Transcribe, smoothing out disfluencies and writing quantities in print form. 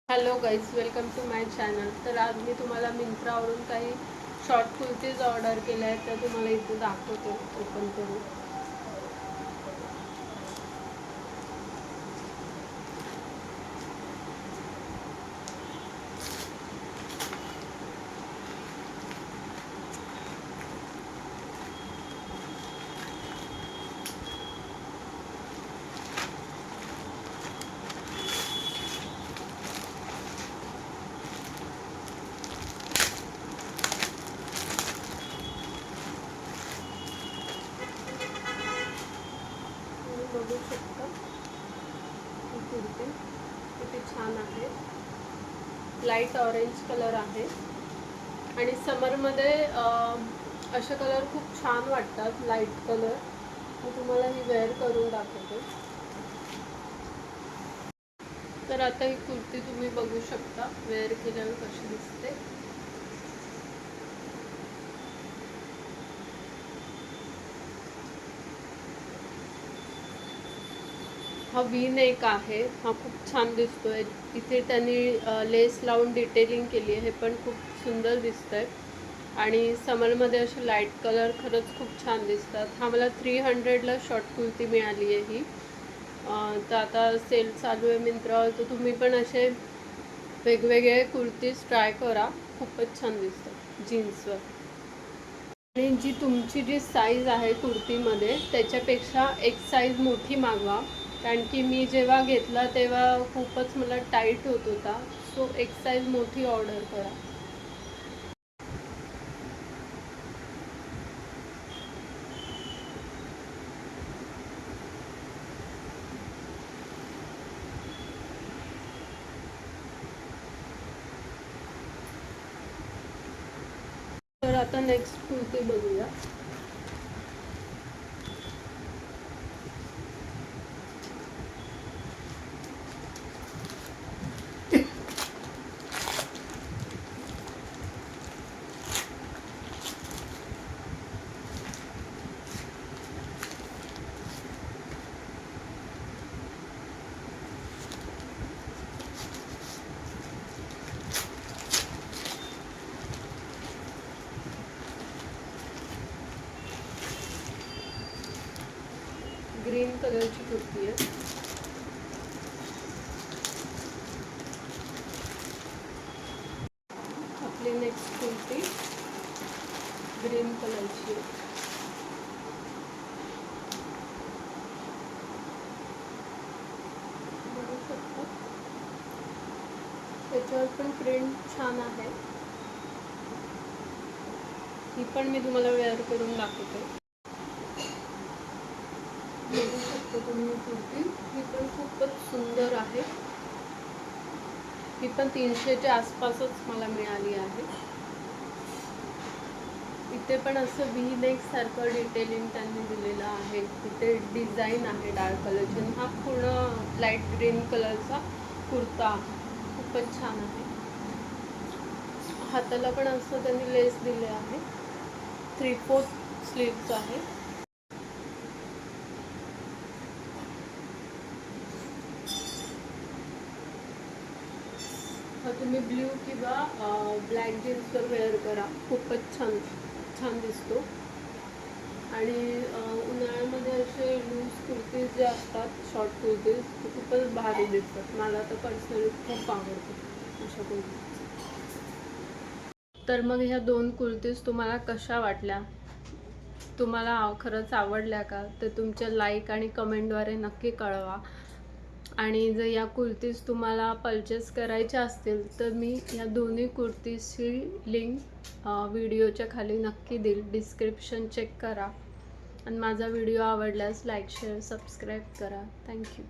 Hello guys, welcome to my channel. तर आज मी तुम्हाला मिंत्रावरून काही शॉर्ट कुर्तीज ऑर्डर केल्या आहेत, त्या तुम्हाला इथे दाखवते ओपन करून. तुम्ही बघू शकता ही कुर्ती किती छान आहे. लाईट ऑरेंज कलर आहे आणि समरमध्ये असे कलर खूप छान वाटतात. लाईट कलर मी तुम्हाला ही वेअर करून दाखवते. तर आता ही कुर्ती तुम्ही बघू शकता वेअर केल्यावर कशी दिसते. हा वी नेक आहे, हा खूप छान दिसतोय. इथे त्यांनी लेस लावून डिटेलिंग केली आहे, हे पण खूप सुंदर दिसतंय. आणि समरमध्ये असे लाईट कलर खरंच खूप छान दिसतात. हा मला 300ला शॉर्ट कुर्ती मिळाली आहे ही. तर आता सेल चालू आहे मिंत्रावर, तर तुम्ही पण असे वेगवेगळे कुर्तीज ट्राय करा, खूपच छान दिसतात जीन्सवर. आणि तुमची साईज आहे कुर्तीमध्ये त्याच्यापेक्षा एक साईज मोठी मागवा, कारण की मी जेव्हा घेतला तेव्हा खूपच मला टाईट होत होता. सो एक साईज मोठी ऑर्डर करा. तर आता नेक्स्ट कुर्ती बघूया. ग्रीन कलरची कुर्ती आहे. आपली नेक्स्ट कुर्ती ग्रीन कलरची आहे. बघू शकता त्याच्यावर पण प्रिंट छान आहे. ही पण मी तुम्हाला वेअर करून दाखवते. बघू शकता तुम्ही कुर्ती, ही पण खूपच सुंदर आहे. ही पण 300च्या आसपासच मला मिळाली आहे. इथे पण असं व्ही नेक सारखं डिटेलिंग त्यांनी दिलेलं आहे. इथे डिझाईन आहे डार्क कलरची. हा पूर्ण लाईट ग्रीन कलरचा कुर्ता खूपच छान आहे. हाताला पण असं त्यांनी लेस दिले आहे. 3/4 स्लीव्स आहे. तुम्ही ब्ल्यू किंवा ब्लॅक जीन्सवर वेअर करा, खूपच छान छान दिसतो. आणि उन्हाळ्यामध्ये असे लूज कुर्तीज जे असतात, शॉर्ट कुर्तीज, ते खूपच भारी दिसतात. मला तर पर्सनली खूप आवडतात अशा कुर्तीज. तर मग ह्या 2 कुर्तीज तुम्हाला कशा वाटल्या, तुम्हाला खरंच आवडल्या का, तर तुमच्या लाईक आणि कमेंटद्वारे नक्की कळवा. आणि जर या कुर्तीज तुम्हाला परचेस करायच्या असतील तर मी या दोन्ही कुर्तीजची लिंक व्हिडिओच्या खाली नक्की देईल. डिस्क्रिप्शन चेक करा आणि माझा व्हिडिओ आवडल्यास लाईक शेअर सबस्क्राईब करा. थँक्यू.